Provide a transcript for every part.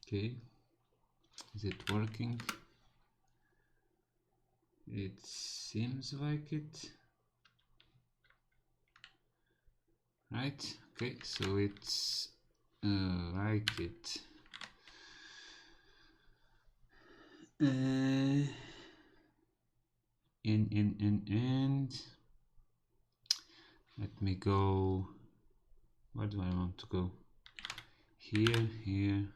Okay, is it working? It seems like it. Right, okay, so it's like it. And let me go. Where do I want to go? Here,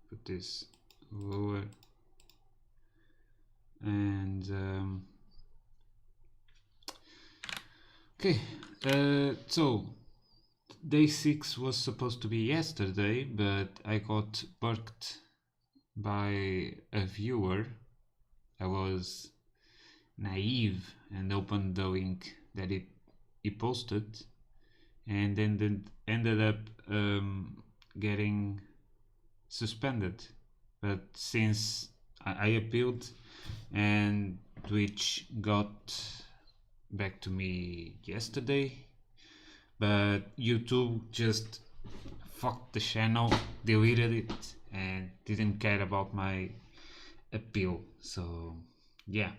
put this lower, and okay, so day 6 was supposed to be yesterday, but I got perked by a viewer. I was naive and opened the link that he posted, and then ended up getting suspended. But since I appealed and Twitch got back to me yesterday, but YouTube just fucked the channel, deleted it, and didn't care about my appeal. So yeah,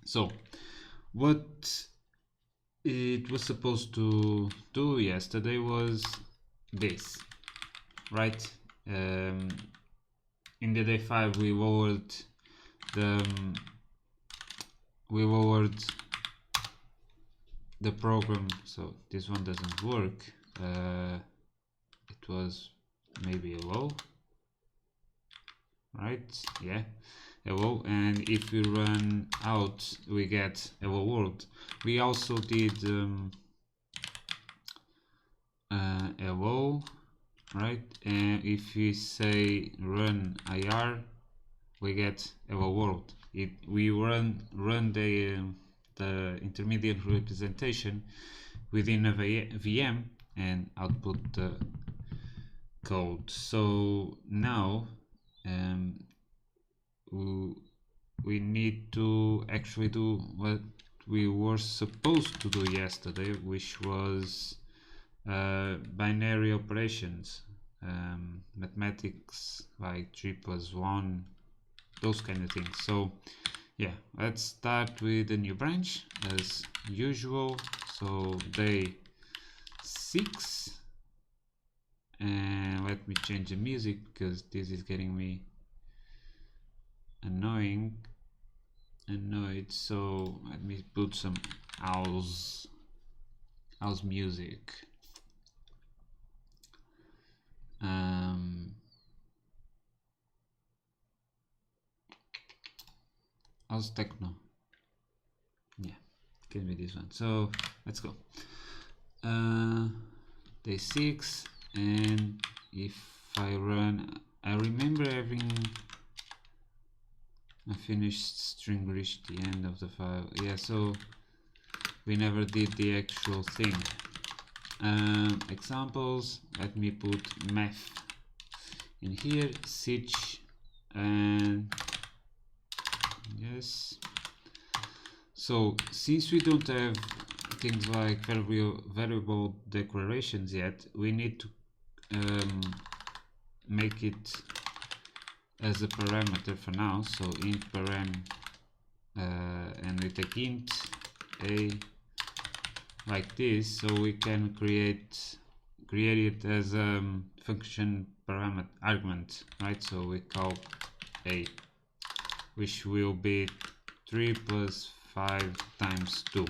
so what it was supposed to do yesterday was this, right? In the day 5 we lowered the program, so this one doesn't work. It was maybe low, right? Yeah, hello. And if we run out, we get hello world. We also did hello, right? And if we say run IR, we get hello world. We run the intermediate representation within a VM and output the code. So now we need to actually do what we were supposed to do yesterday, which was binary operations, mathematics like 3+1, those kind of things. So yeah, let's start with a new branch as usual. So day 6, and let me change the music because this is getting me annoyed. So let me put some house music. House techno. Yeah, can be this one. So let's go. Day 6, and if I run, I remember having a finished string reached the end of the file. Yeah, so we never did the actual thing. Examples, let me put math in here, sich, and yes. So since we don't have things like variable declarations yet, we need to make it as a parameter for now. So int param, and we take int a like this, so we can create it as a function parameter argument, right? So we call a, which will be 3 plus 5 times 2.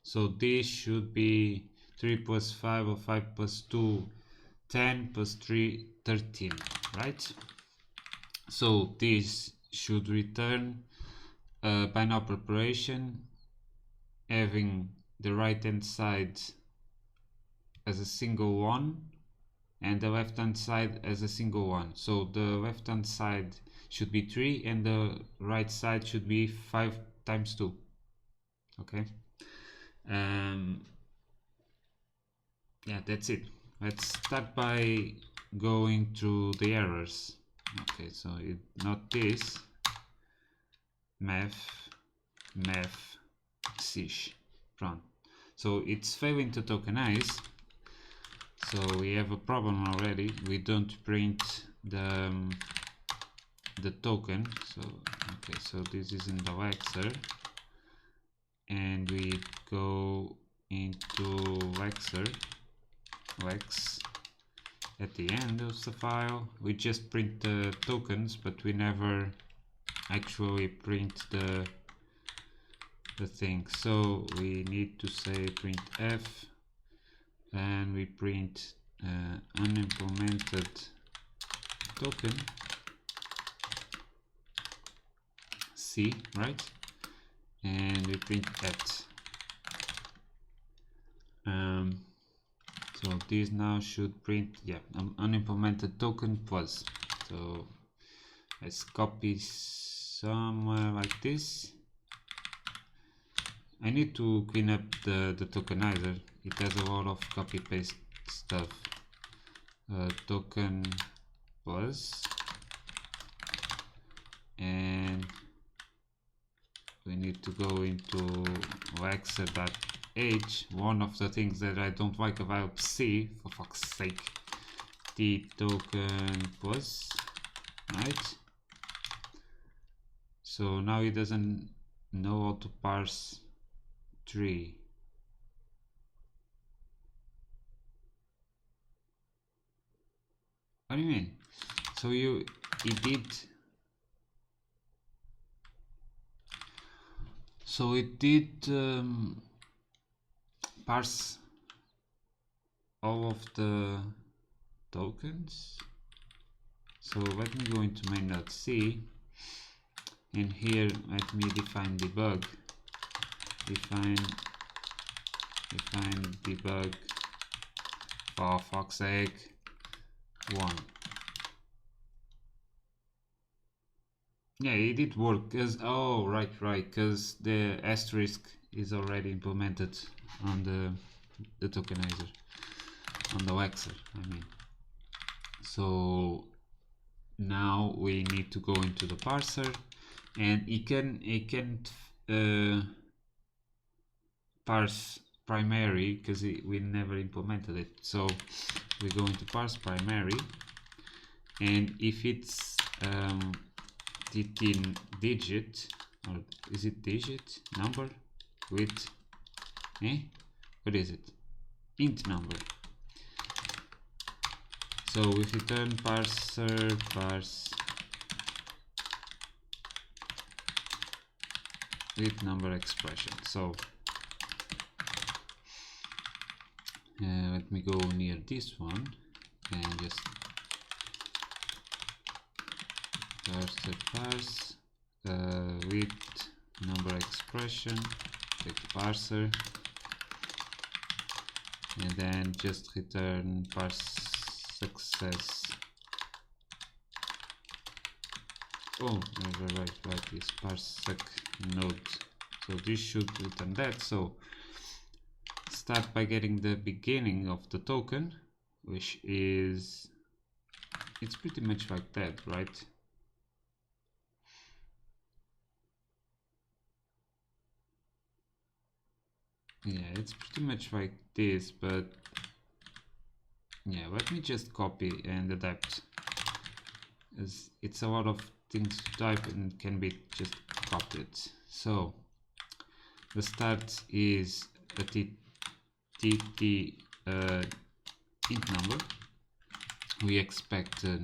So this should be 3 plus 5 or 5 plus 2, 10 plus 3, 13, right? So this should return a binary operation having the right hand side as a single one and the left hand side as a single one. So the left hand side should be 3 and the right side should be 5 times 2. Okay. Yeah, that's it. Let's start by going through the errors. Okay, so not this. Math, sich. Run. So it's failing to tokenize. So we have a problem already. We don't print the token. So okay, so this is in the Wexer, and we go into Wexer, Wex. At the end of the file, we just print the tokens, but we never actually print the thing. So we need to say printf, and we print unimplemented token C, right? And we print at. So this now should print, yeah, unimplemented token plus. So let's copy somewhere like this. I need to clean up the tokenizer. It has a lot of copy paste stuff. Token plus, and we need to go into Wexer.h. One of the things that I don't like about C, for fuck's sake, the token plus, right? So now it doesn't know how to parse tree. What do you mean? So it did parse all of the tokens. So let me go into main.c, and here let me define debug. Define debug, for fuck's sake, 1. Yeah, it did work, cause right, cause the asterisk is already implemented on the tokenizer, on the Wexer, I mean. So now we need to go into the parser, and it can't parse primary because we never implemented it. So we go into parse primary, and if it's 13 digit, or is it digit number with what is it, int number, so we return parser parse with number expression. So let me go near this one and just parse with number expression, take the parser, and then just return parse success. Oh, right, is parse suc node. So this should return that. So start by getting the beginning of the token, which is, it's pretty much like that, right? Yeah, it's pretty much like this, but yeah, let me just copy and adapt, as it's a lot of things to type and can be just copied. So the start is a tt int number. We expect a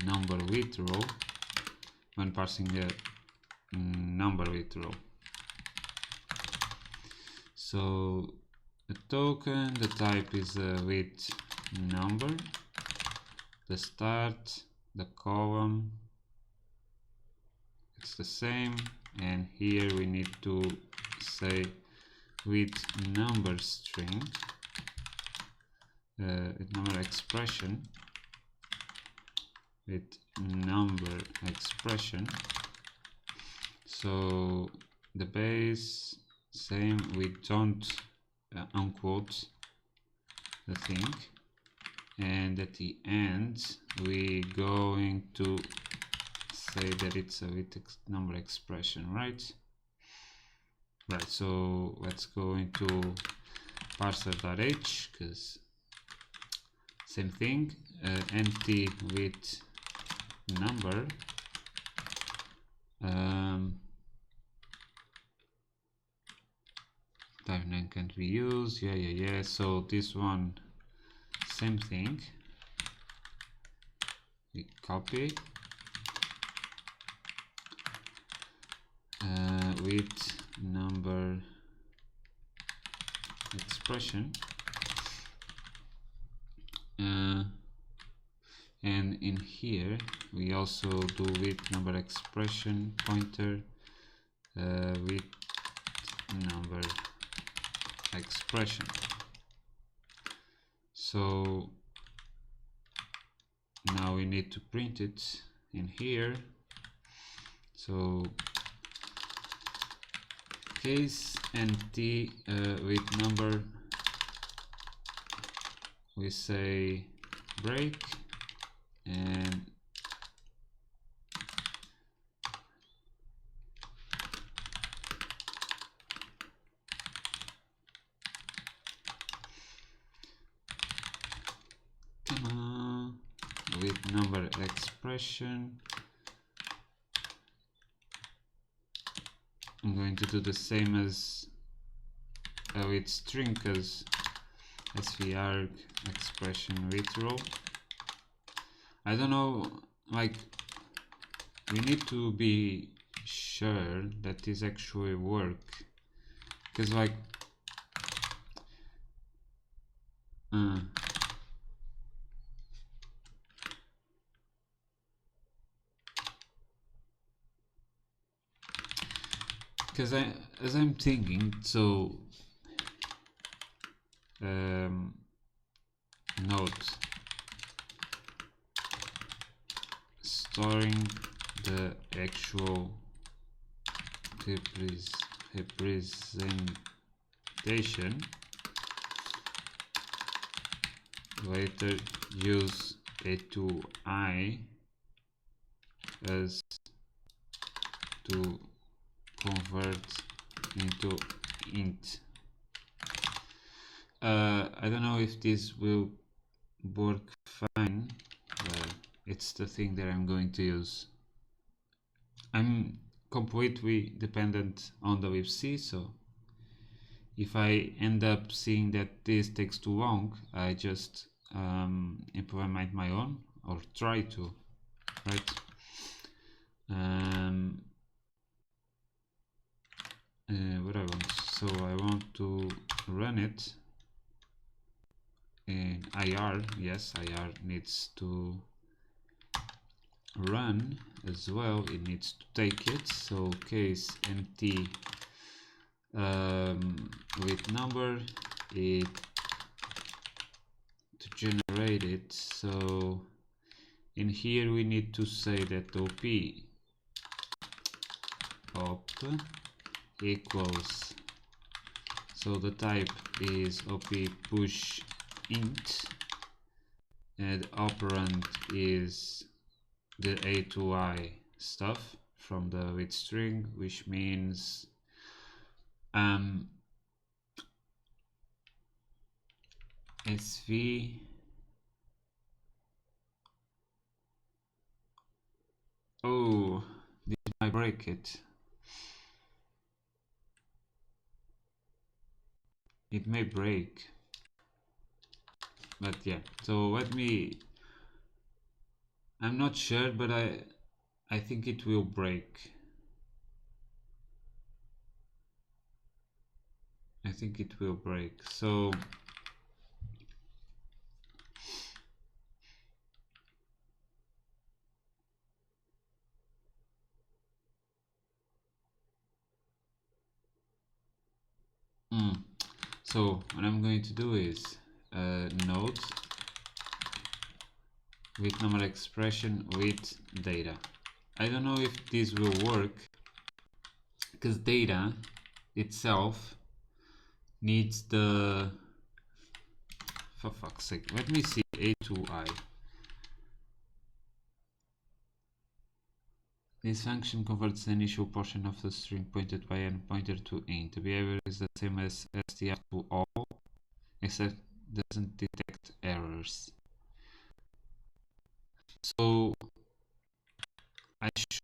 number with row when parsing a number with row. So the token, the type is with number, the start, the column, it's the same, and here we need to say with number string, number expression, with number expression. So the base, same, we don't unquote the thing, and at the end we going to say that it's a with number expression, right? So let's go into parser.h, because same thing, empty with number. Type name can't be used. Yeah. So this one, same thing. We copy with number expression, and in here we also do with number expression pointer with number expression. So now we need to print it in here. So case empty with number, we say break, and with number expression. I'm going to do the same as with string, as svr expression with row. I don't know, like, we need to be sure that this actually work, because like because as I'm thinking, so note storing the actual representation, later use a2i as to convert into int. I don't know if this will work fine, but it's the thing that I'm going to use. I'm completely dependent on the libc, so if I end up seeing that this takes too long, I just implement my own, or try to, right? What I want, so I want to run it in IR. Yes, IR needs to run as well, it needs to take it. So case empty with number, it to generate it. So in here we need to say that op equals, so the type is op push int, and operand is the a2i stuff from the with string, which means sv did I break it? It may break, but yeah, so let me, I'm not sure, but I think it will break. I think it will break. So so what I'm going to do is node with number expression with data. I don't know if this will work, because data itself needs the, for fuck's sake, let me see, a2i. This function converts the initial portion of the string pointed by n pointer to int. The behavior is the same as str to all, except doesn't detect errors. So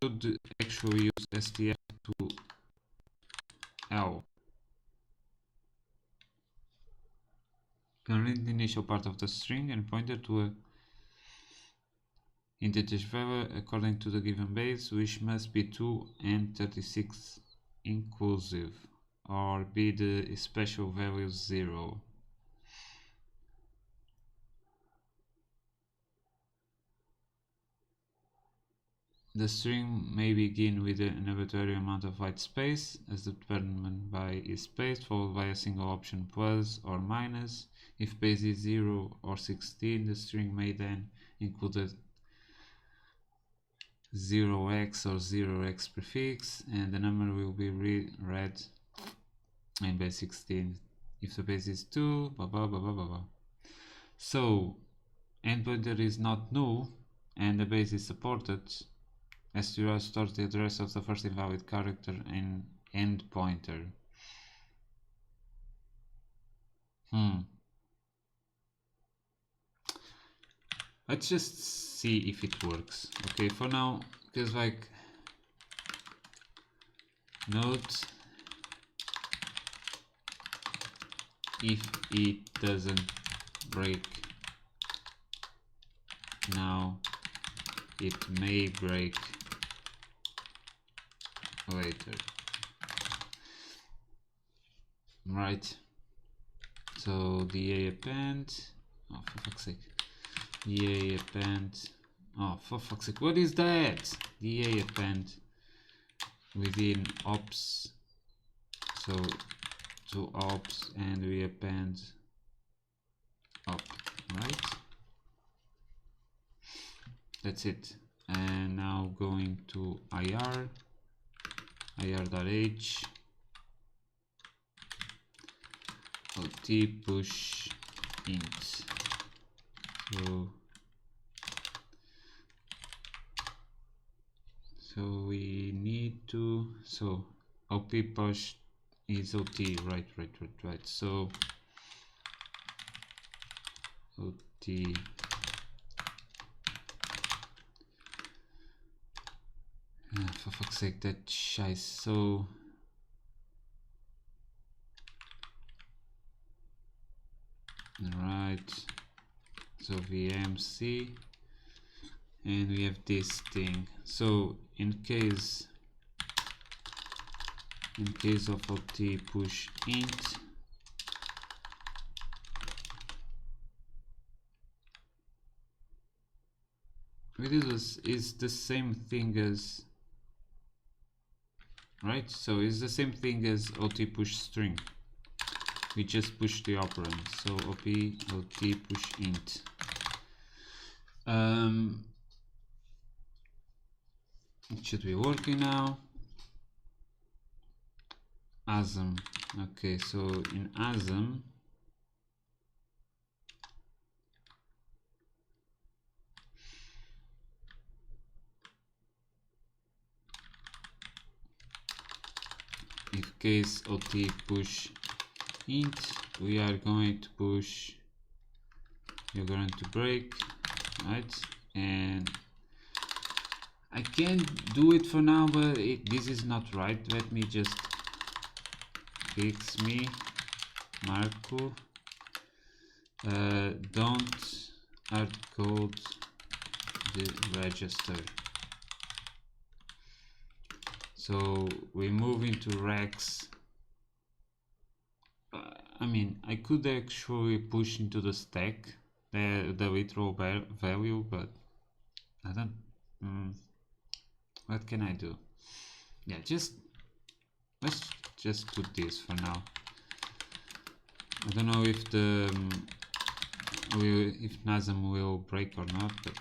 should actually use stf to L. Can read the initial part of the string and pointer to a integer value according to the given base, which must be 2 and 36 inclusive, or be the special value 0. The string may begin with an arbitrary amount of white space, as determined by its space, followed by a single option plus or minus. If base is 0 or 16, the string may then include a 0x or 0x prefix, and the number will be read in base 16. If the base is 2, blah blah blah blah blah blah. So, end pointer is not null, and the base is supported. str stores the address of the first invalid character in end pointer. Let's just see if it works. Okay, for now, because like note if it doesn't break now, it may break later. Right. So the append. Oh, for fuck's sake. The append. Oh, for fuck's sake. What is that? The append within ops. So to ops, and we append op. Right. That's it. And now going to ir.h ot push int. So we need to, so op push is ot, right. So ot for fuck's sake, that scheiß. So right, so vmc, and we have this thing. So in case of ot push int, this is the same thing as, right? So it's the same thing as ot push string. We just push the operand. So ot push int. It should be working now. Asm. Okay, so in Asm, in case ot push int, we are going to push, we're going to break, right? And I can't do it for now, but this is not right. Let me just fix me, Marco. Don't hardcode the register. So we move into Rex. I mean, I could actually push into the stack the literal value, but I don't. What can I do? Yeah, let's just put this for now. I don't know if if Nasm will break or not, but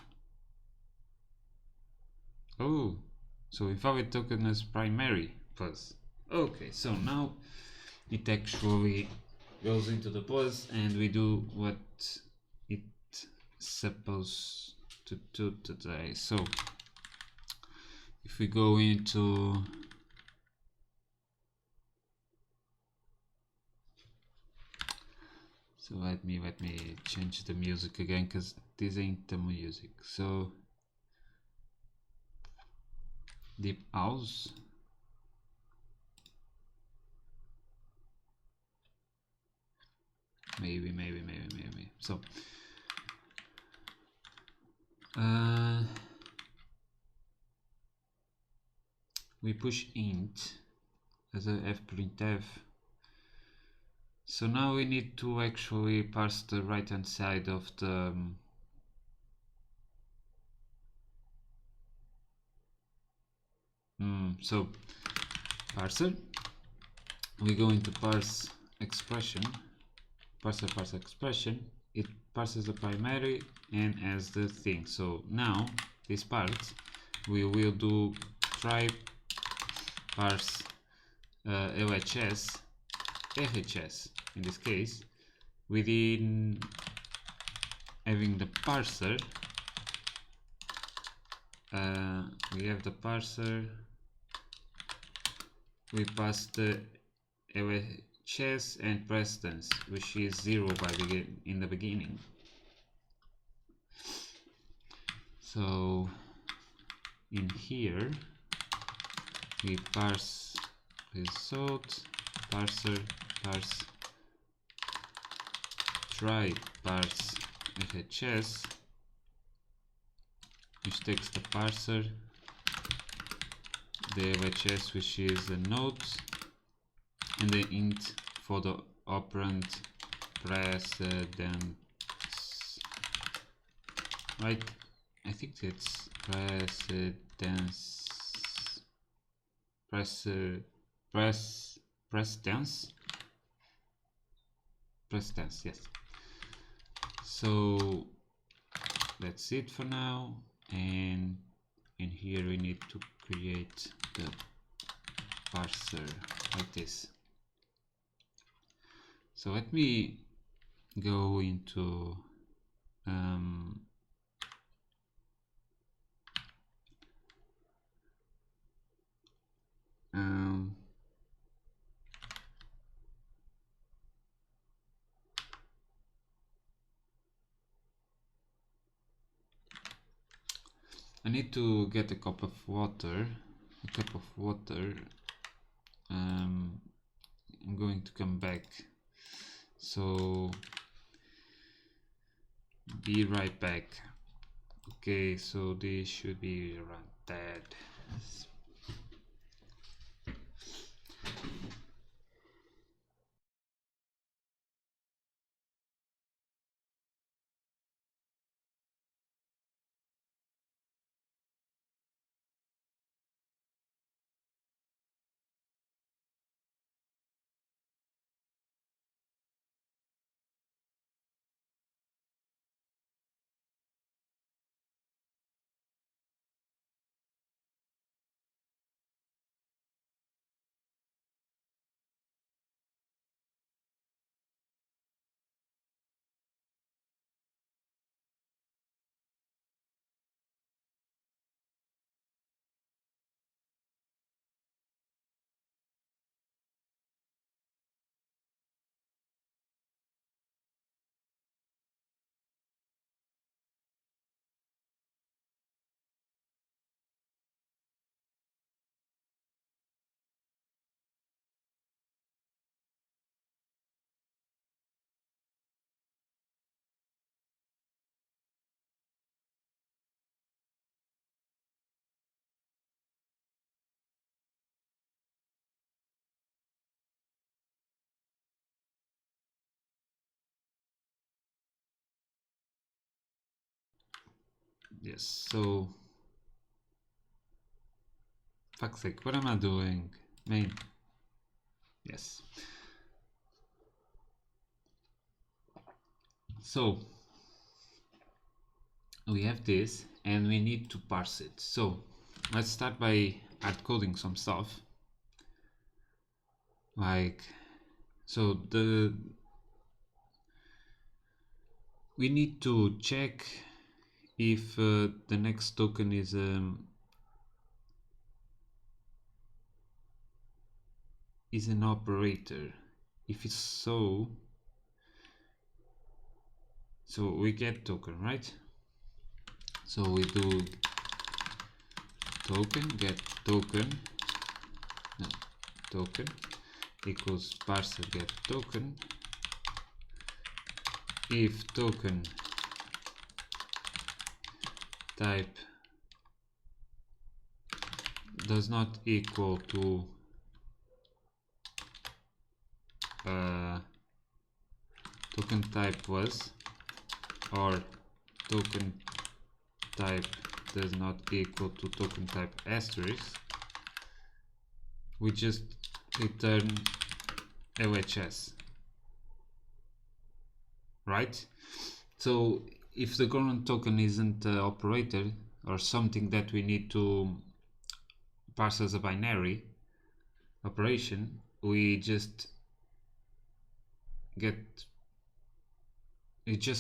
oh, so invalid token is primary plus. Okay, so now it actually goes into the plus, and we do what it's supposed to do today. So if we go into so let me change the music again, because this ain't the music. So deep house. Maybe. So we push int as a fprintf. So now we need to actually parse the right hand side of the so parser, we go into parse expression, parse expression, it parses the primary and as the thing. So now this part we will do try parse LHS RHS in this case within having the parser. We have the parser, we pass the LHS and precedence, which is 0 in the beginning. So in here we parse result, parser, parse, try parse LHS, which takes the parser, the LHS, which is a note, and the int for the operand precedence. Right? I think it's precedence. Precedence, yes. So that's it for now, and in here we need to create the parser like this. So let me go into I need to get a cup of water. I'm going to come back, so be right back. Okay, so this should be around that. Yes, so fuck's sake, what am I doing? Main. Yes. So we have this and we need to parse it. So let's start by hard coding some stuff. Like, so we need to check if the next token is an operator. If it's so we get token, right? So we do token get token token equals parser get token. If token type does not equal to token type was, or token type does not equal to token type asterisk, we just return LHS, right? So if the current token isn't an operator or something that we need to parse as a binary operation, we just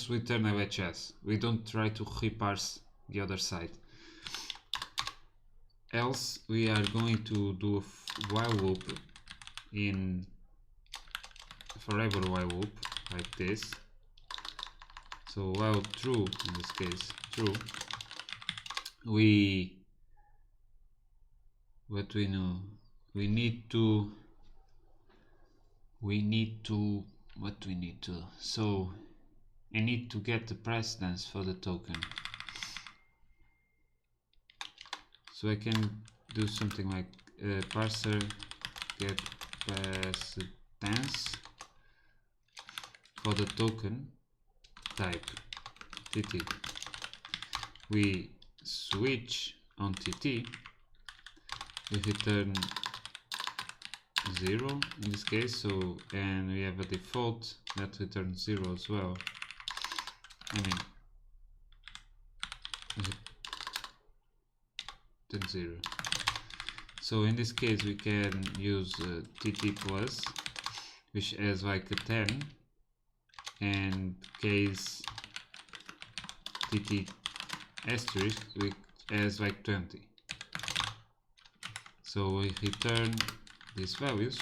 return LHS. We don't try to reparse the other side. Else we are going to do a while loop in forever while loop like this. So while true, in this case true, what we know, we need to what we need to, so I need to get the precedence for the token. So I can do something like parser get precedence for the token type TT. We switch on TT, we return 0 in this case, so, and we have a default that returns 0 as well. I mean, return 0. So in this case we can use TT plus, which has like a 10, and case TT asterisk, which has like 20. So we return these values,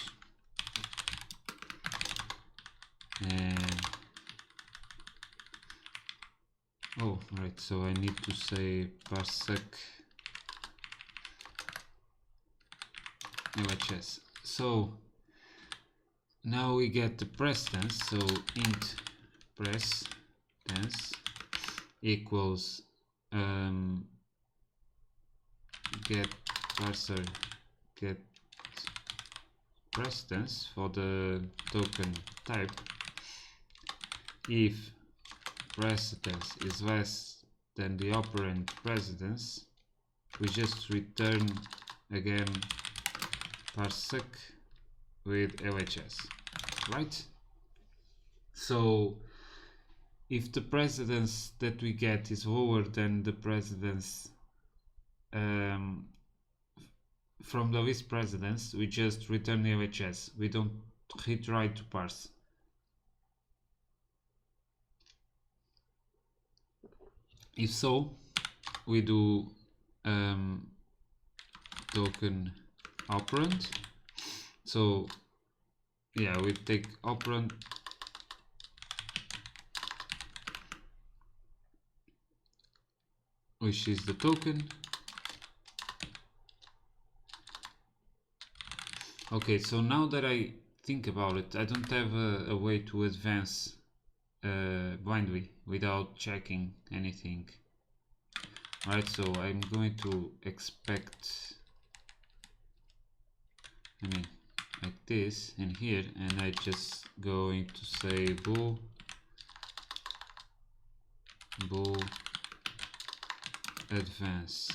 and oh right, so I need to say parsec LHS. So now we get the precedence, so int precedence equals get parser get precedence for the token type. If precedence is less than the operand precedence, we just return again parsec with LHS, right? So if the precedence that we get is lower than the precedence from the list precedence, we just return the LHS. We don't try to parse. If so, we do token operand. So yeah, we take operand, which is the token. Okay, so now that I think about it, I don't have a way to advance blindly without checking anything. Right, so I'm going to expect, I mean, like this in here, and I just going to say bool advance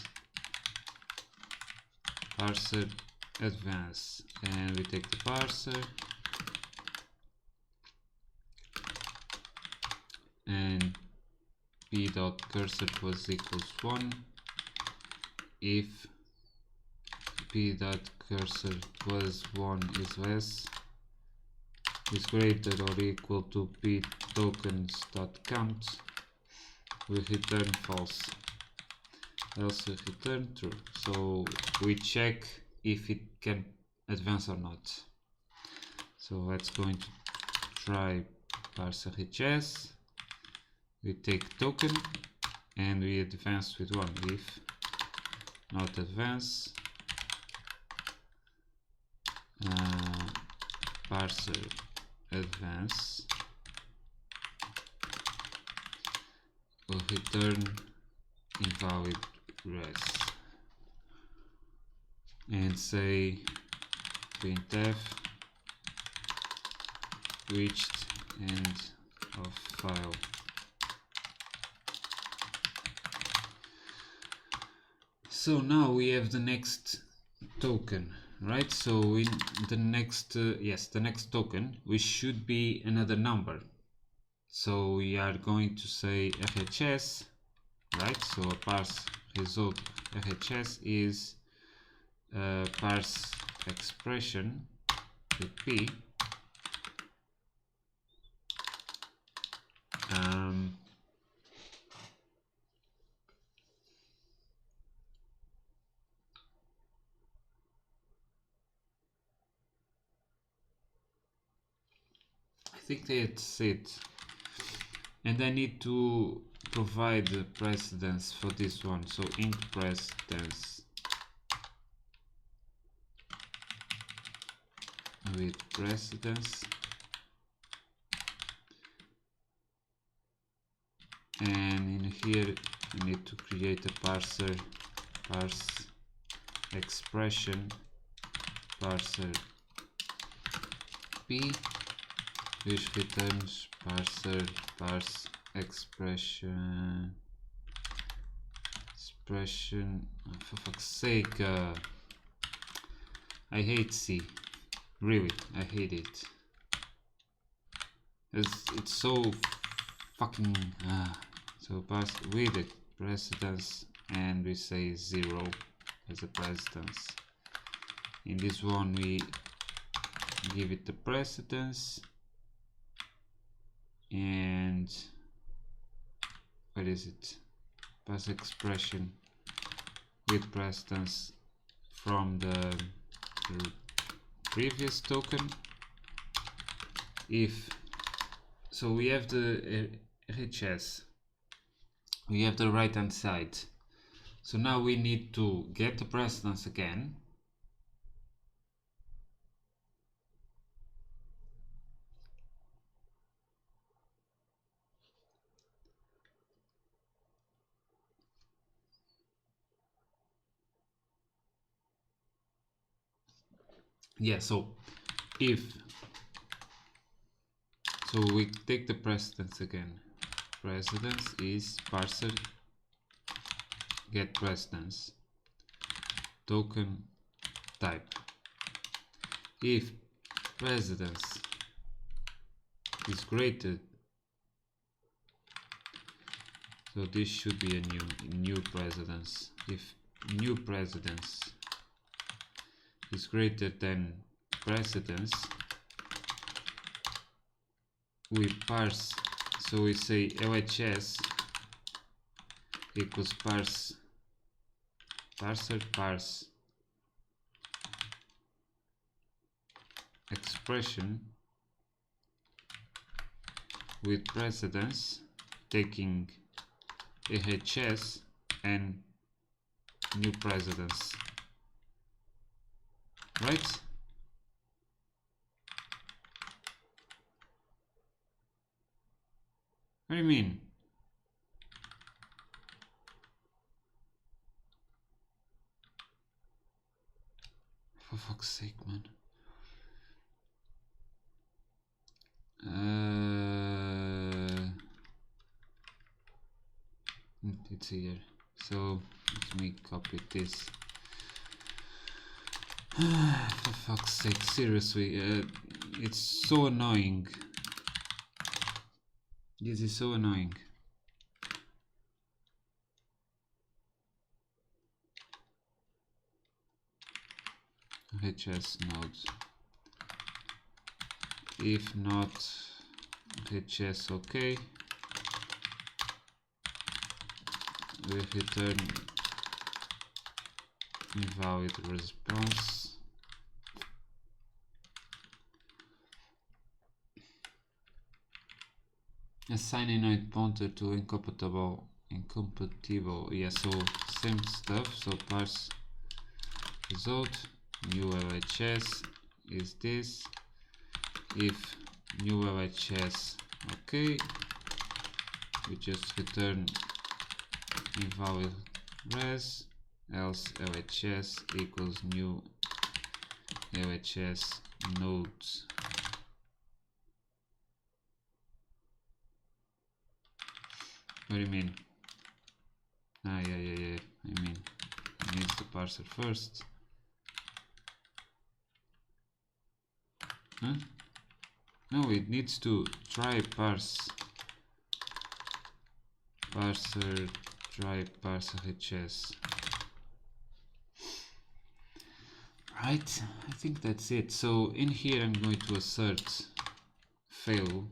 parser advance, and we take the parser and p.cursor was equals 1 if p.cursor plus 1 is less, is greater or equal to p tokens.count, we return false, else we return true. So we check if it can advance or not. So let's going to try parse RHS. We take token and we advance with 1 if not advance, parser advance will return invalid res, and say printf reached end of file. So now we have the next token, right? So in the next the next token, we should be another number. So we are going to say RHS, right? So a parse result RHS is parse expression with P. I think that's it. And I need to provide the precedence for this one. So int precedence with precedence, and in here I need to create a parser, parse expression, parser P, which returns parser parse expression. Oh, for fuck's sake, I hate C. Really, I hate it. It's so fucking so parse with the precedence, and we say 0 as a precedence. In this one we give it the precedence, and what is it? Parse expression with precedence from the previous token. If so, we have the RHS, we have the right hand side. So now we need to get the precedence again, yeah. So we take the precedence again. Precedence is parser get precedence token type. If precedence is greater, so this should be a new precedence. If new precedence is greater than precedence, we parse. So we say LHS equals parser parse expression with precedence, taking RHS and new precedence, right? What do you mean? For fuck's sake, man. It's here. So let me copy this. For fuck's sake, seriously, it's so annoying. This is so annoying. HS node. If not HS OK, we return invalid response. Assign a node pointer to incompatible. Yeah, so same stuff. So parse result, new LHS is this. If new LHS, okay, we just return invalid res, else LHS equals new LHS nodes. What do you mean? Ah, yeah. I mean, it needs the parser first. Huh? No, it needs to try parser, try parser HS. Right, I think that's it. So in here I'm going to assert fail,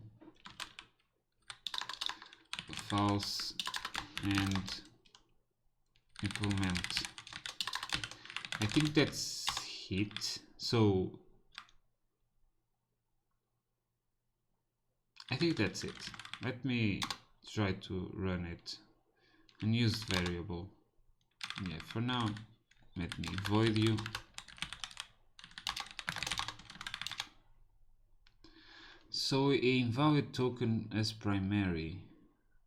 false, and implement. I think that's it. So I think that's it. Let me try to run it. Unused variable. Yeah, for now, let me void you. So a invalid token as primary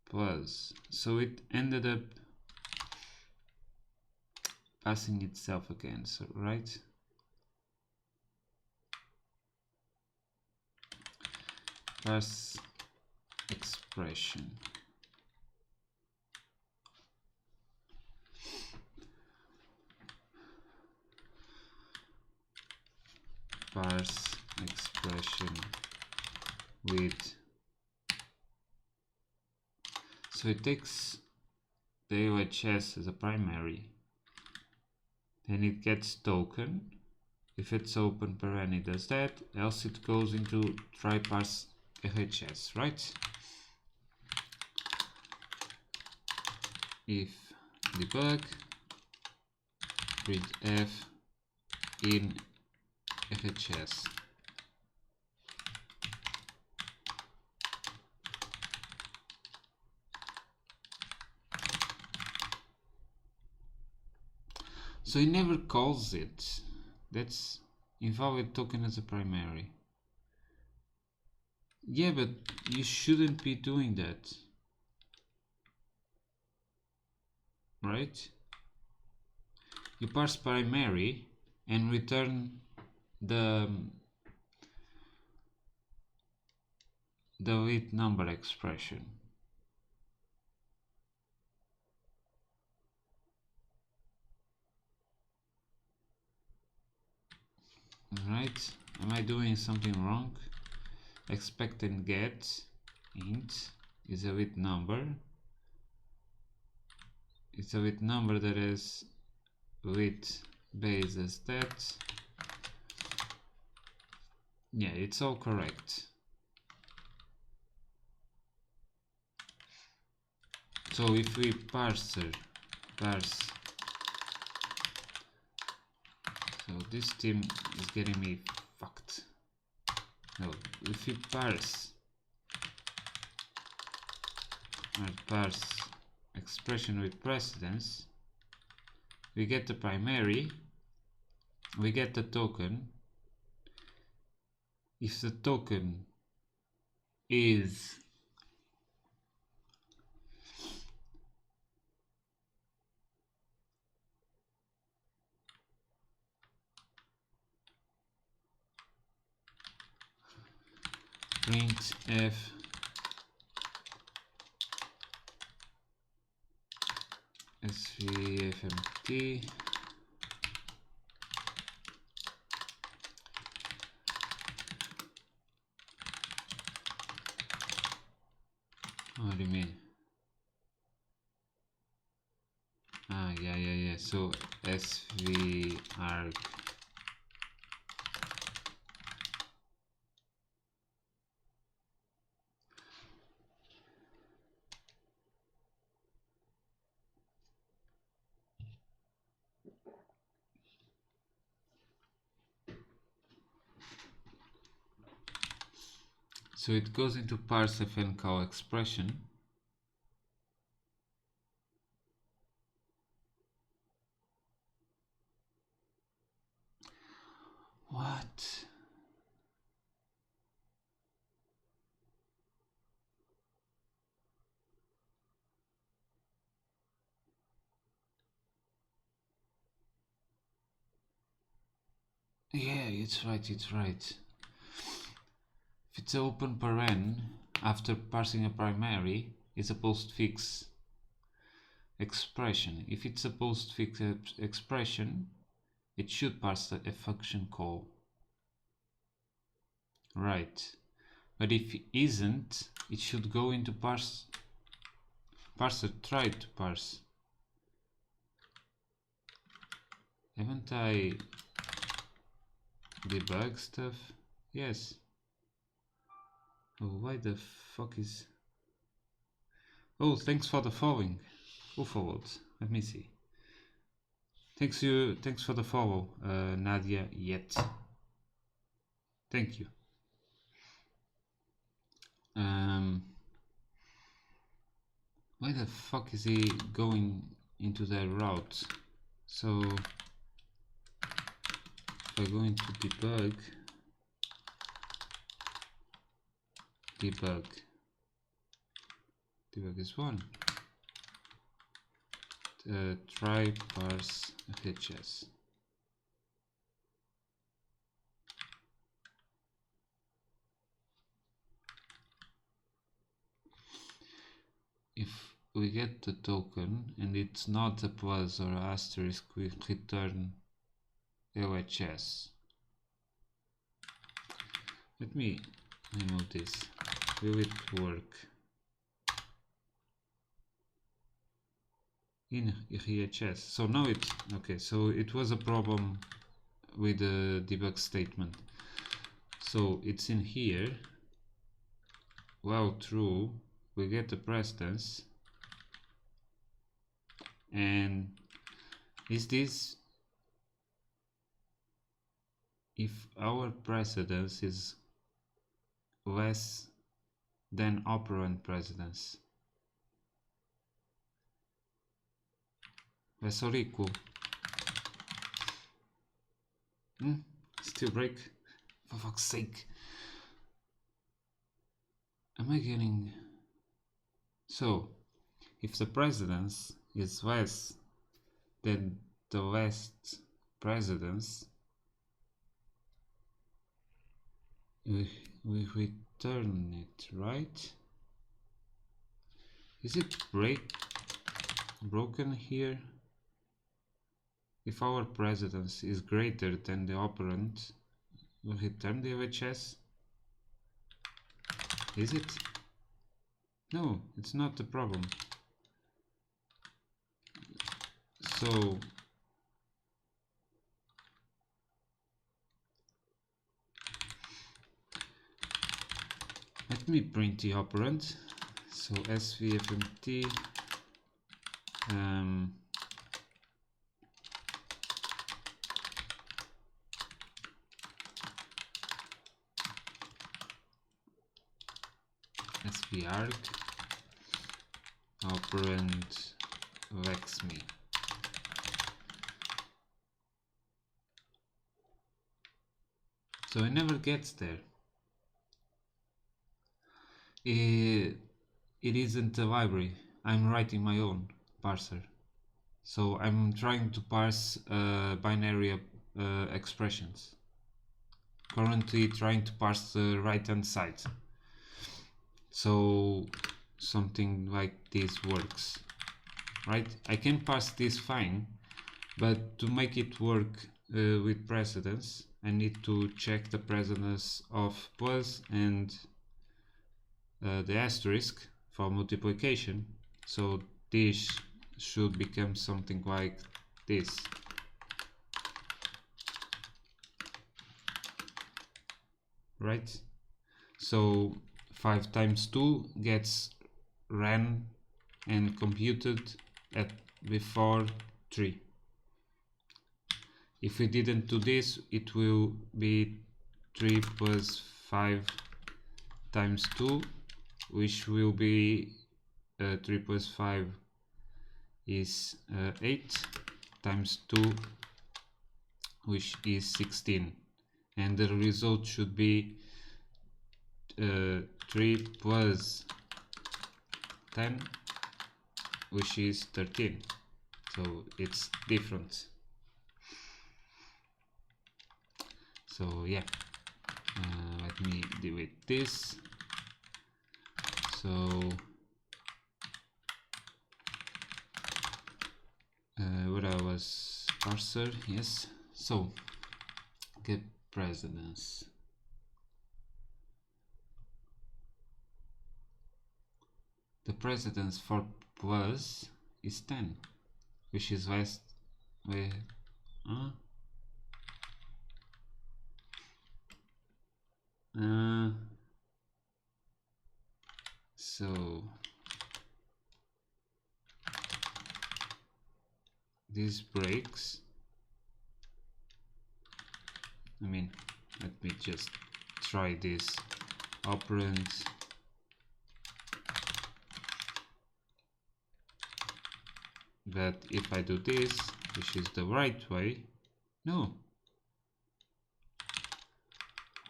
plus. So it ended up passing itself again, so right? Parse expression. Parse expression with, so it takes the LHS as a primary, then it gets token. If it's open paren it does that, else it goes into try parse LHS, right? If debug printf in LHS. So it never calls it. That's invalid token as a primary. Yeah, but you shouldn't be doing that. Right? You parse primary and return the with number expression. Right? Am I doing something wrong? Expect and get int is a with number. It's a with number that is with base as that. Yeah, it's all correct. So if we parse, so this team is getting me fucked. No, if we parse expression with precedence, we get the primary, we get the token. If the token is printf svfmt what do you mean? Ah, yeah. So svarg so it goes into parse fn call expression. What? Yeah, it's right, it's right. If it's open paren, after parsing a primary, it's a postfix expression. If it's a postfix expression, it should parse a function call. Right. But if it isn't, it should go into parser, try to parse. Haven't I debug stuff? Yes. Oh, why the fuck is... Oh, thanks for the following. Who followed? Let me see. Thanks for the follow, Nadia Yet. Thank you. Why the fuck is he going into that route? So if I go into debug is one. Try parse HS. If we get the token and it's not a plus or asterisk, we return LHS. Let me remove this. Will it work? In EHS. So now it's okay. So it was a problem with the debug statement. So it's in here. While true, we get the precedence. And is this if our precedence is less than operand precedence? Less or equal? Still break? For fuck's sake. Am I getting... So, if the precedence is less than the last precedence, we return it, right? Is it broken here? If our precedence is greater than the operand, we return the LHS? Is it? No, it's not the problem. So let me print the operand. So svfmt svarg operand lexme. So it never gets there. It isn't a library. I'm writing my own parser. So I'm trying to parse binary expressions. Currently trying to parse the right hand side. So something like this works, right? I can parse this fine, but to make it work with precedence, I need to check the precedence of plus and the asterisk for multiplication. So this should become something like this. Right? So 5 times 2 gets ran and computed at before 3. If we didn't do this, it will be 3 plus 5 times 2, which will be 3 plus 5 is 8 times 2, which is 16. and the result should be 3 plus 10, which is 13. So it's different. So yeah, let me delete this. So what I was parser, yes. So get precedence. The precedence for plus is 10, which is west. Wait, so this breaks. I mean, let me just try this operand. But if I do this, which is the right way, no.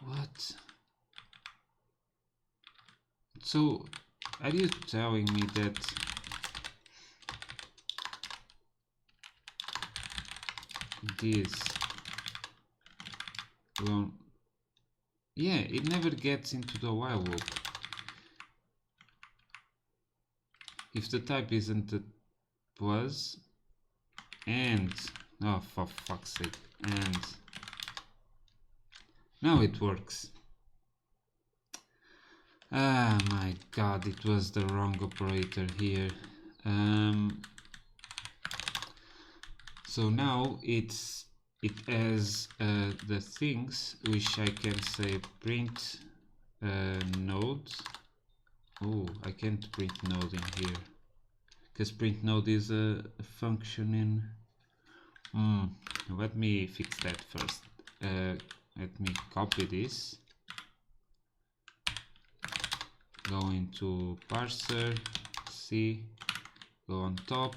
What? So, are you telling me that this will... Yeah, it never gets into the while loop. If the type isn't a plus, and... Oh, for fuck's sake. And... Now it works. Ah, my god, it was the wrong operator here. So now it has the things which I can say print node. Oh, I can't print node in here because print node is a function in. Let me fix that first. Let me copy this. Go into parser, C, go on top,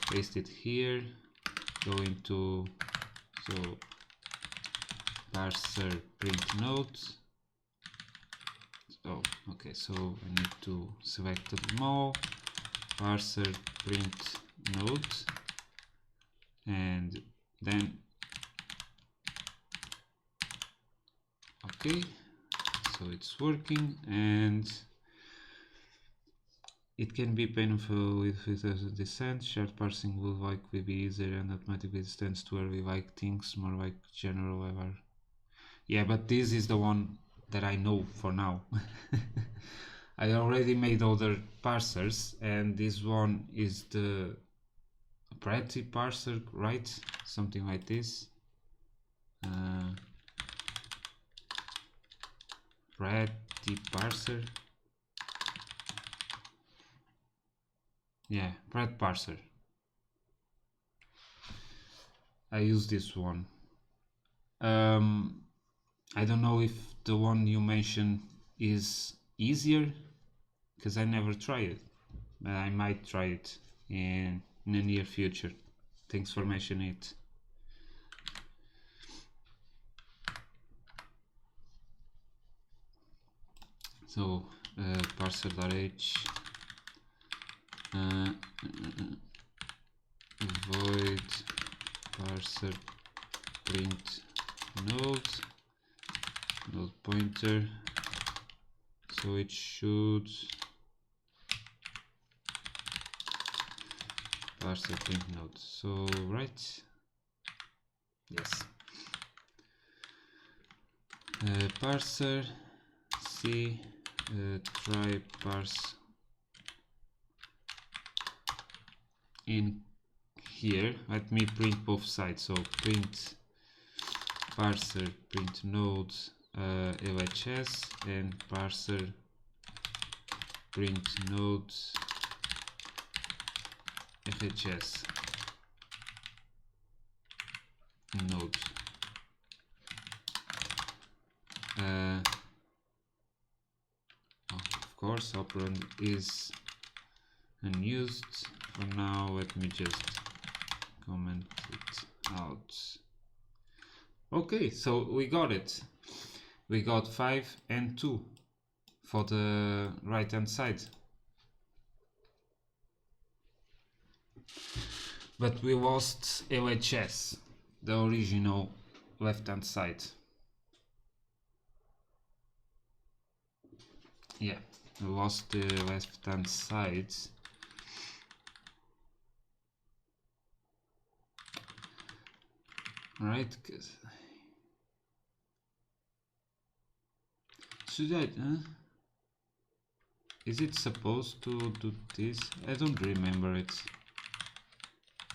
paste it here, go into parser print node. Oh, okay, so I need to select them all, parser print node, and then okay, so it's working, and it can be painful with descent. Shared parsing will likely be easier and automatically tends to where we like things more like general ever. Yeah, but this is the one that I know for now. I already made other parsers, and this one is the Pretty parser, right? Something like this. Pretty parser. Yeah, Pret parser. I use this one. I don't know if the one you mentioned is easier, because I never tried it. But I might try it in the near future. Thanks for mentioning it. So parser.h void parser print node pointer, so it should parser print node. So right, yes. Parser C try parse in here. Let me print both sides. So print parser print node LHS and parser print node LHS node. Of course, operand is unused for now. Let me just comment it out. Okay, so we got it. We got 5 and 2 for the right hand side. But we lost LHS, the original left hand side. Yeah, we lost the left hand side. Right, cause should I is it supposed to do this? I don't remember it.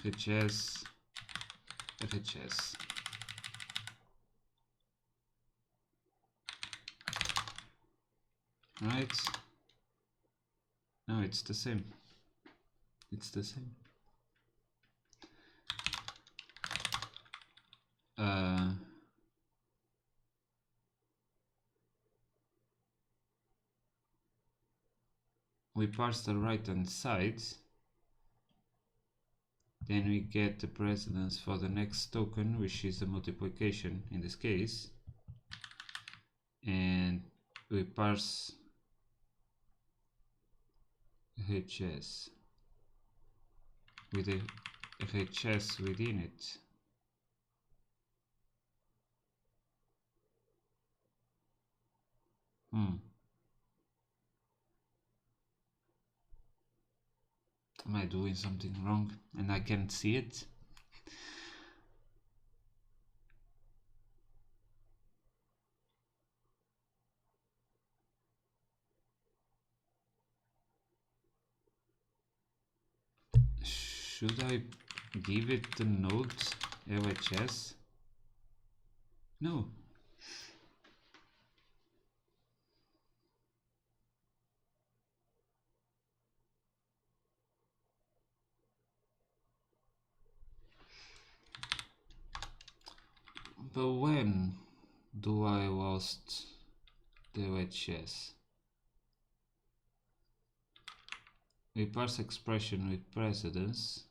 FHS. Right? No, it's the same. It's the same. We parse the right hand side, then we get the precedence for the next token, which is the multiplication in this case, and we parse HS with a HS within it. Am I doing something wrong and I can't see it? Should I give it the node LHS? No. But when do I lost the LHS? We parse expression with precedence.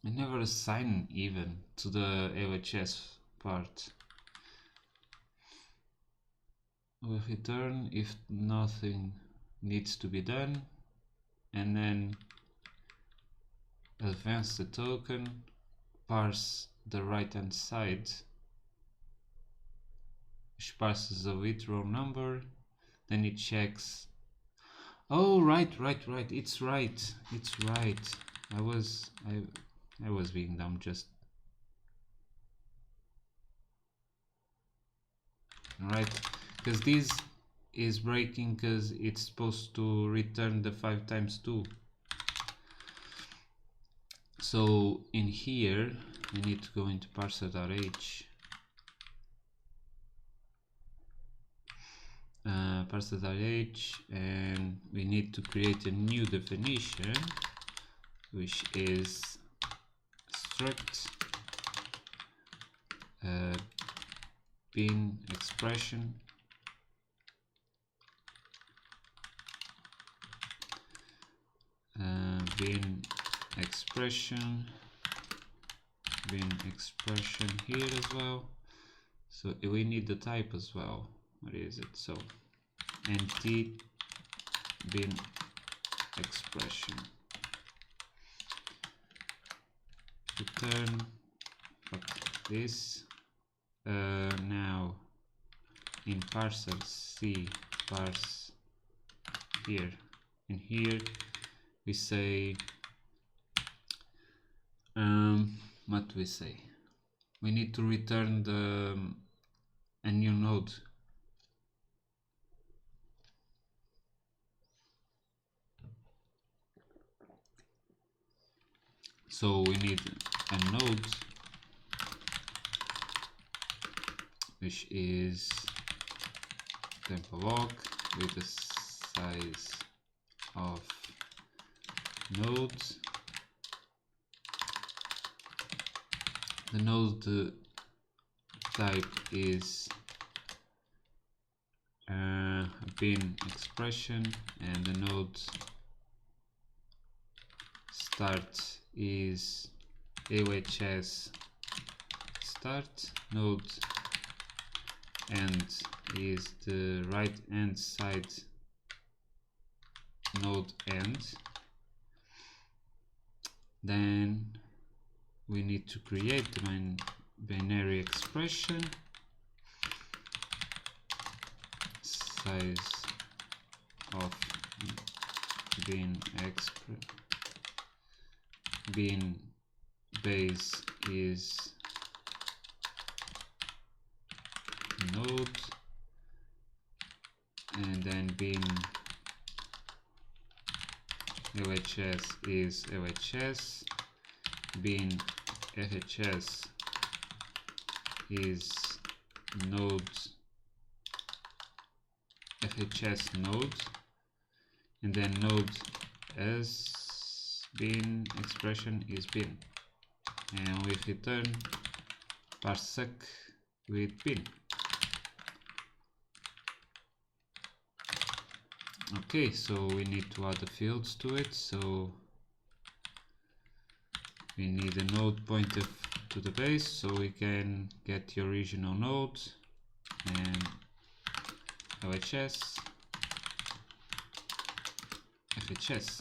I never assign even to the LHS part. We return if nothing needs to be done, and then advance the token, parse the right hand side, which parses a literal number, then it checks. Oh, right, it's right. I was being dumb just. Right, because this is breaking because it's supposed to return the 5 times 2. So in here we need to go into parser.h, parser.h, and we need to create a new definition, which is struct bin expression bin expression here as well. So we need the type as well. What is it? So nt bin expression return this. Now in parser c parse here, in here we say what do we say? We need to return a new node. So we need a node which is tempo_log with the size of nodes. The node type is bin expression, and the node start is AOHS start, node end is the right hand side node end. Then we need to create the binary expression, size of bin base is node, and then bin LHS is LHS, bin FHS is node FHS node, and then node as bin expression is bin, and we return parsec with bin. Okay, so we need to add the fields to it, so we need a node pointer to the base so we can get the original node, and LHS FHS.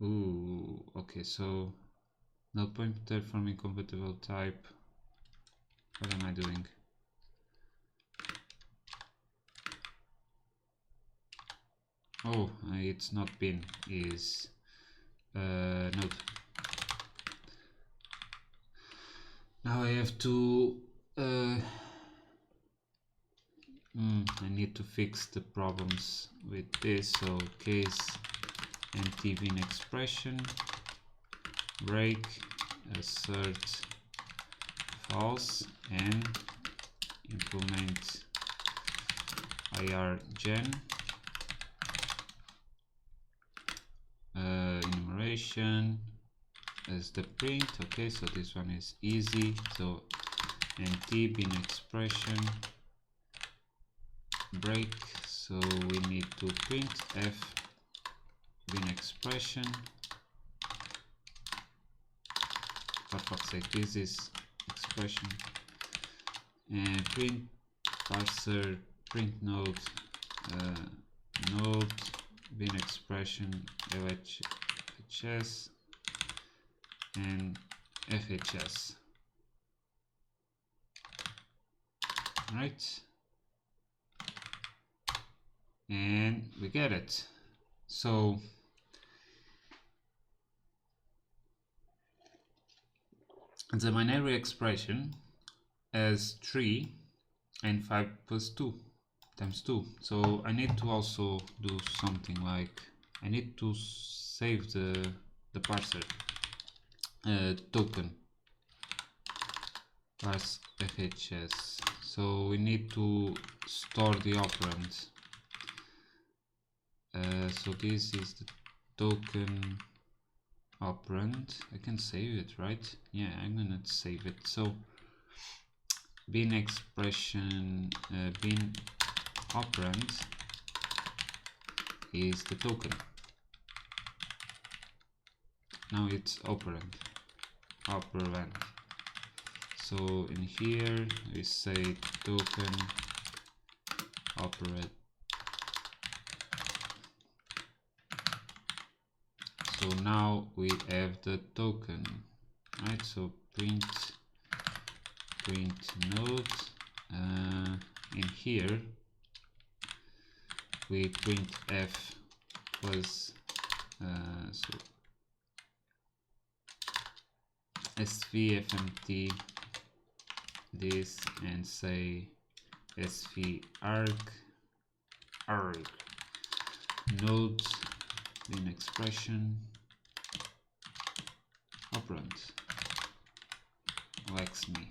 Ooh, okay, so node pointer from incompatible type. What am I doing? Oh, it's not bin, is node. Now I have to I need to fix the problems with this. So case empty bin expression, break, assert false, and implement IRGen enumeration as the print. Okay, so this one is easy. So empty bin expression break, so we need to print f bin expression. For fuck's sake, this is expression, and print parser print node node bin expression LHS and FHS. Right, and we get it. So the binary expression has 3 and 5 plus 2 times 2. So I need to also do something like I need to save the parser token parse FHS. So we need to store the operand. So this is the token operand. I can save it, right? Yeah, I'm gonna save it. So bin expression bin operand is the token. Now it's operand. So in here we say token operand. So now we have the token, right? So print node. In here we print f plus so svfmt this, and say sv arg node bin expression operand me.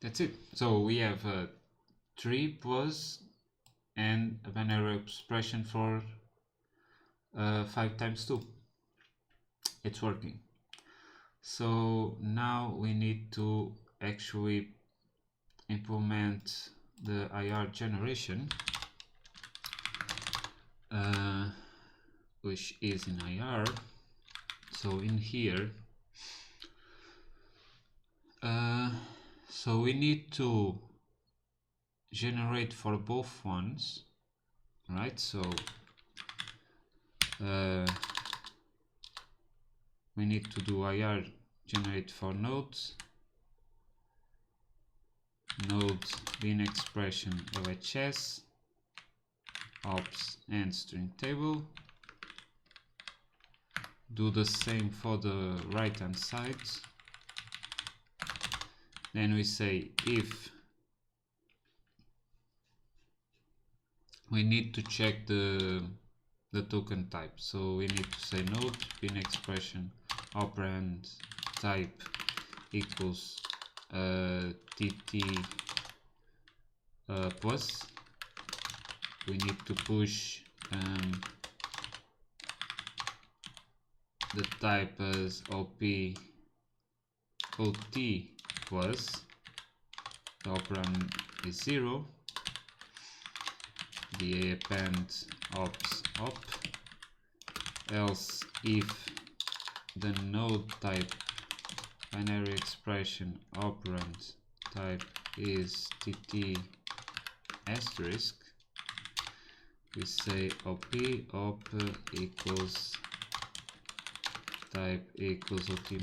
That's it. So we have 3 plus and a binary expression for 5 times 2. It's working. So now we need to actually implement the IR generation, which is in IR. So in here, so we need to generate for both ones, right? So we need to do IR generate for nodes, node bin expression LHS, ops and string table. Do the same for the right hand side. Then we say if we need to check the token type, so we need to say node bin expression operand type equals TT plus. We need to push the type as OT plus, the operand is 0, the append ops op, else if the node type binary expression operand type is TT asterisk, we say op equals type equals OT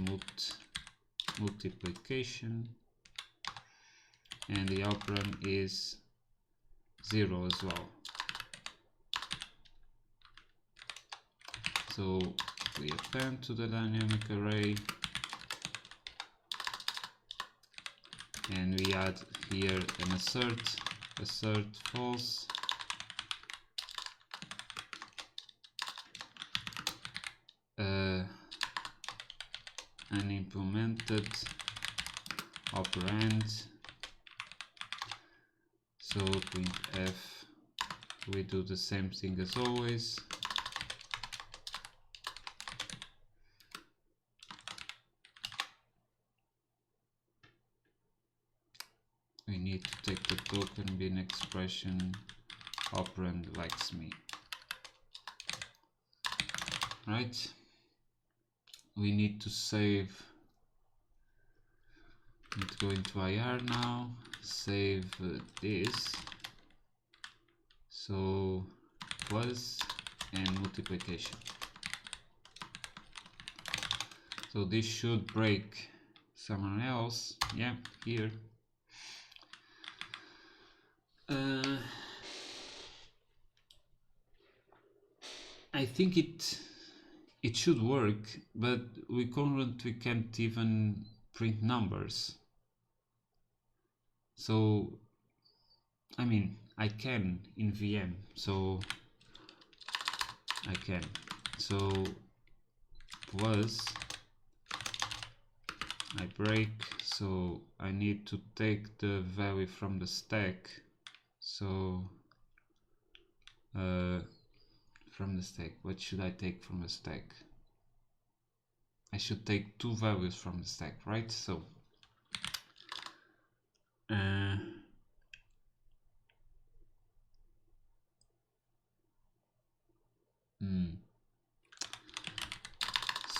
multiplication, and the operand is 0 as well. So we append to the dynamic array, and we add here an assert false, unimplemented operand. So printf, we do the same thing as always. We need to take the token bin expression operand likes me. Right? We need to save. Let's go into IR now. Save this. So plus and multiplication. So this should break somewhere else. Yeah, here. I think it should work, but we currently can't even print numbers. So I mean, I can in VM, so I can. So plus I break, so I need to take the value from the stack. So from the stack, what should I take from the stack? I should take 2 values from the stack, right? So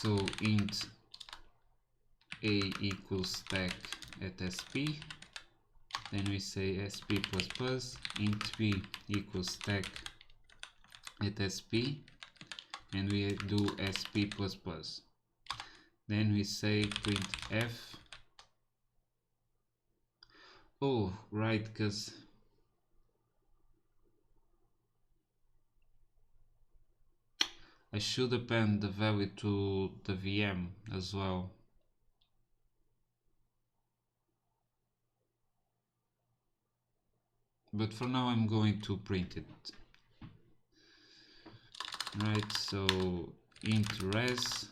so int a equals stack at sp, then we say sp plus plus, int b equals stack at sp, and we do sp plus plus. Then we say printf. Oh, right, because I should append the value to the VM as well. But for now I'm going to print it. Right, so int res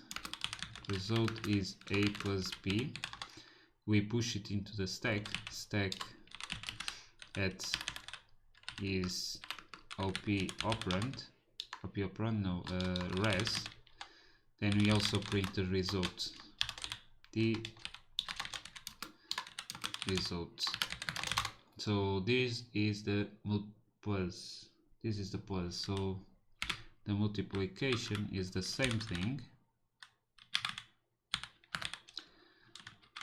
result is a plus b. We push it into the stack. Stack at is op operand. Op operand, no, res. Then we also print the result. The result. So this is the plus. This is the plus. So the multiplication is the same thing,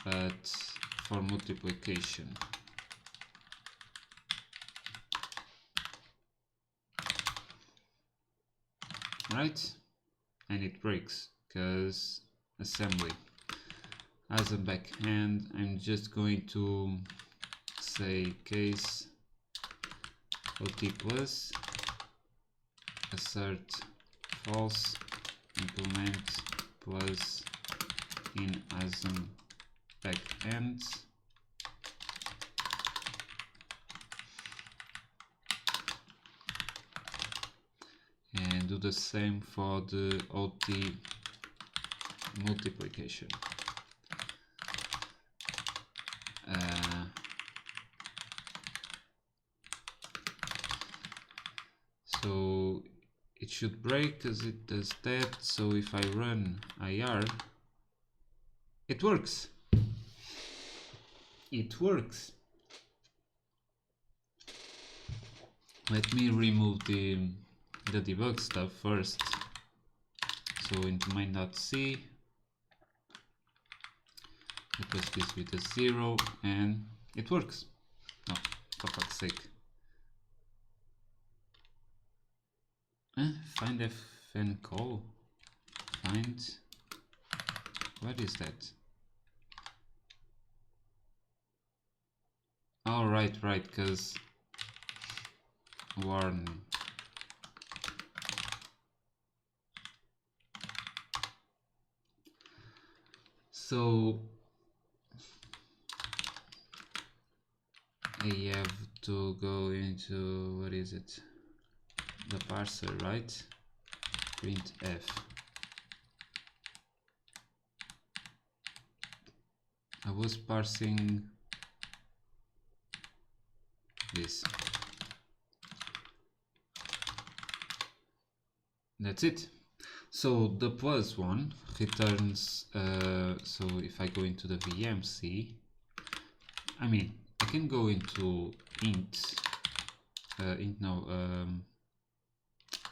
but for multiplication. Right? And it breaks because assembly. As a backhand, I'm just going to say case OT plus assert false implement plus in ASM backend and do the same for the OT multiplication. So it should break because it does that. So if I run IR, it works. It works. Let me remove the debug stuff first. So into main.c, replace this with a 0 and it works. No, for fuck's sake. Find fn call. Find. What is that? Oh, right, because warn. So I have to go into, what is it? The parser, right? Printf. I was parsing this. That's it. So the plus one returns, so if I go into the VMC, I mean, I can go into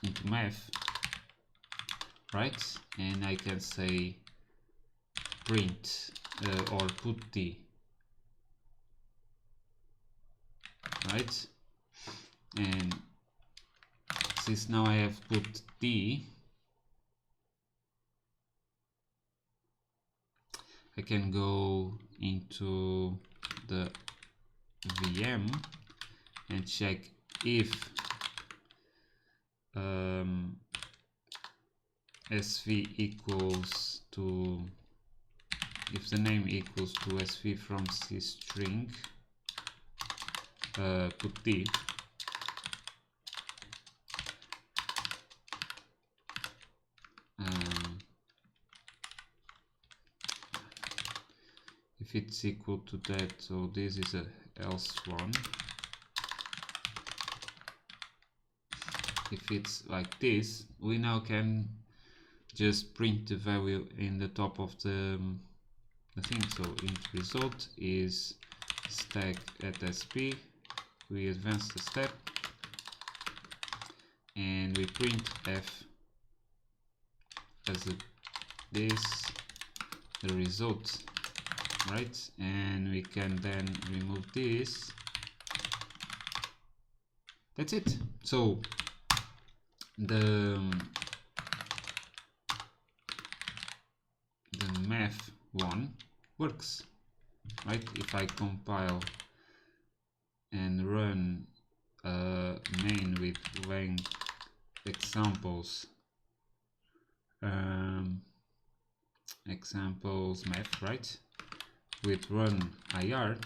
into math, right? And I can say print or put D, right? And since now I have put D, I can go into the VM and check if SV equals to, if the name equals to SV from C string, put D. If it's equal to that, so this is a else one. If it's like this, we now can just print the value in the top of the thing. So int result is stack at SP. We advance the step and we print F as this, the result, right? And we can then remove this. That's it. So the math one works, right? If I compile and run main with length examples examples math, right, with run IR,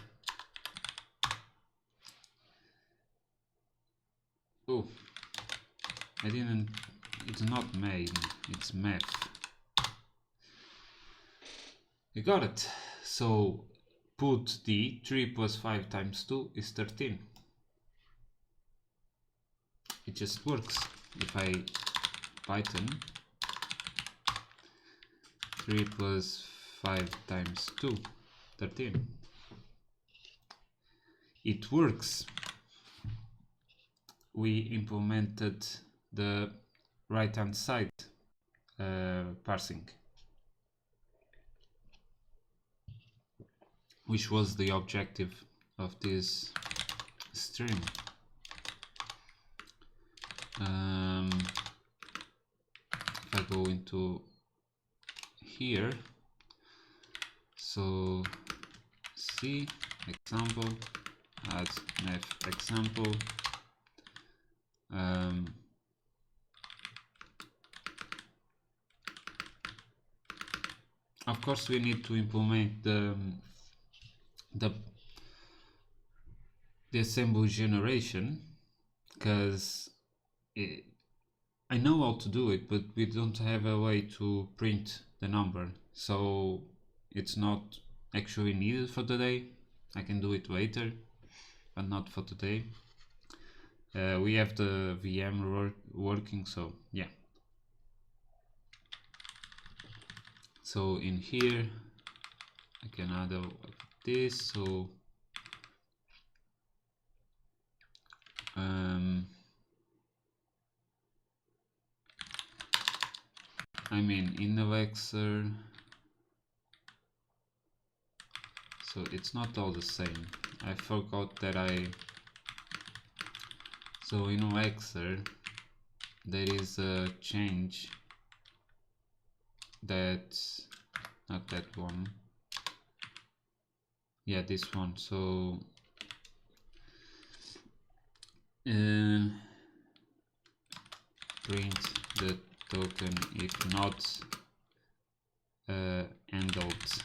oh, I didn't, it's not main, it's math. You got it. So put D, 3 plus 5 times 2 is 13. It just works. If I Python 3 plus 5 times 2, 13. it works. We implemented the right hand side parsing, which was the objective of this stream. If I go into here, so C example, add nef example, of course we need to implement the assembly generation, because I know how to do it, but we don't have a way to print the number, so it's not actually needed for today. I can do it later, but not for today. We have the VM working, so yeah. So in here I can add this, so I mean in the Vexer, so it's not all the same. I forgot that so in Vexer there is a change that, not that one, yeah, this one. So print the token if not handled.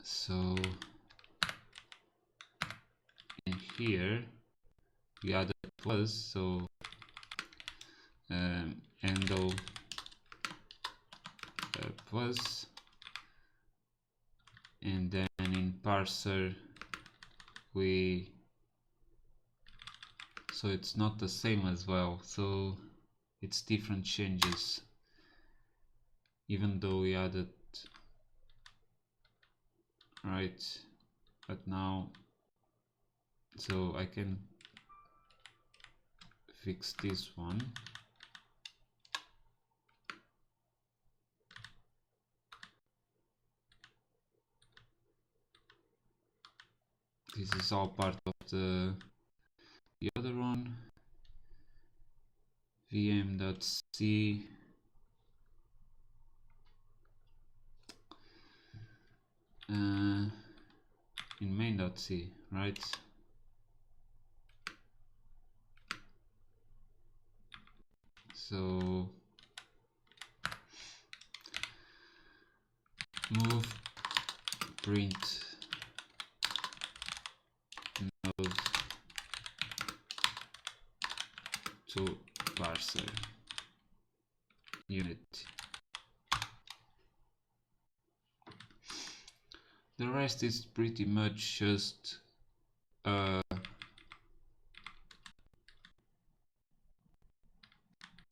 So in here we add a plus, so handle plus, and then in parser so it's not the same as well, so it's different changes even though we added right. But now, so I can fix this one. This is all part of the other one. vm.c in main.c, right? So move print node to parser unit. The rest is pretty much just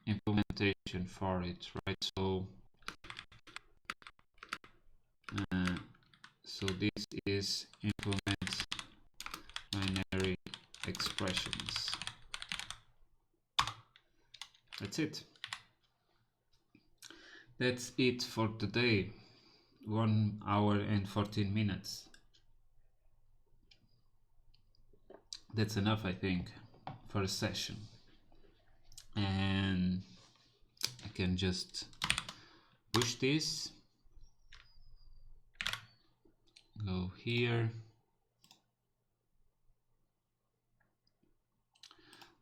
implementation for it, right? So this is implement binary expressions. That's it. That's it for today. 1 hour and 14 minutes. That's enough, I think, for a session. And I can just push this, go here,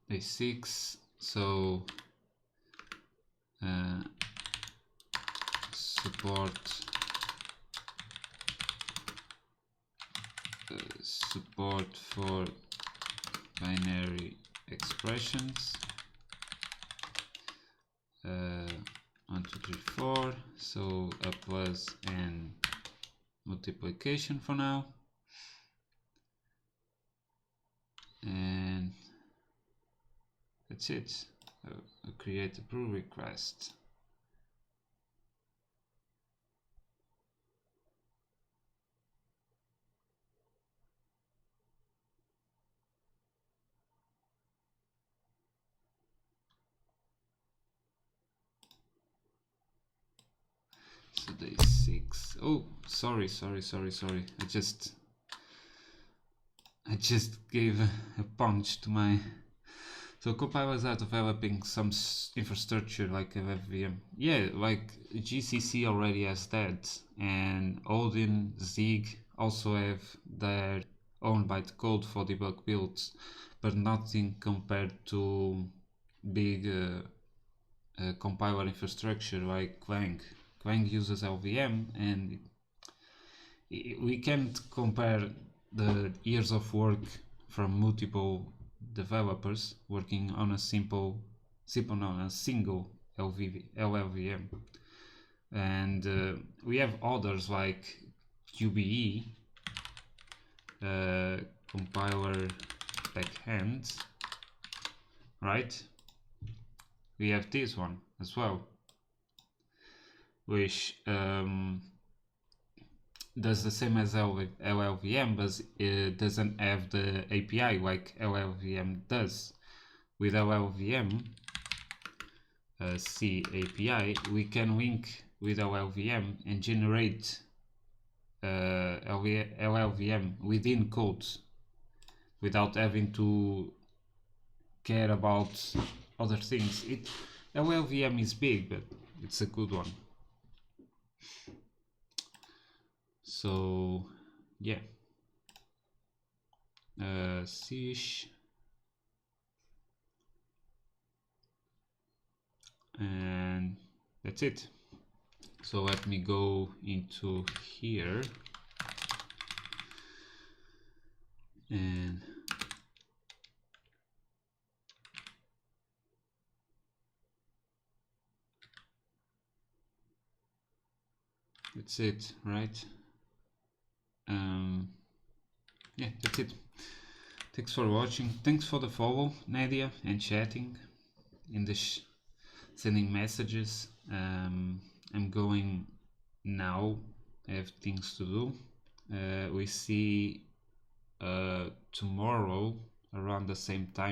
day 6, so support for binary expressions. 1, 2, 3, 4. So a plus and multiplication for now, and that's it. I'll create a pull request. So day 6. Oh, sorry. I just gave a punch to my. So compilers are developing some infrastructure like a FVM. Yeah, like GCC already has that, and Odin, Zig also have their own bytecode for debug builds, but nothing compared to big compiler infrastructure like Clang. Clang uses LVM, and we can't compare the years of work from multiple developers working on a single LLVM, and we have others like QBE, compiler backhand, right? We have this one as well, which does the same as LLVM, but it doesn't have the API like LLVM does. With LLVM C API, we can link with LLVM and generate LLVM within codes without having to care about other things. LLVM is big, but it's a good one. So yeah, Sish, and that's it. So let me go into here and that's it, right? Yeah, that's it. Thanks for watching. Thanks for the follow, Nadia, and chatting in the sending messages. I'm going now. I have things to do. We see tomorrow around the same time.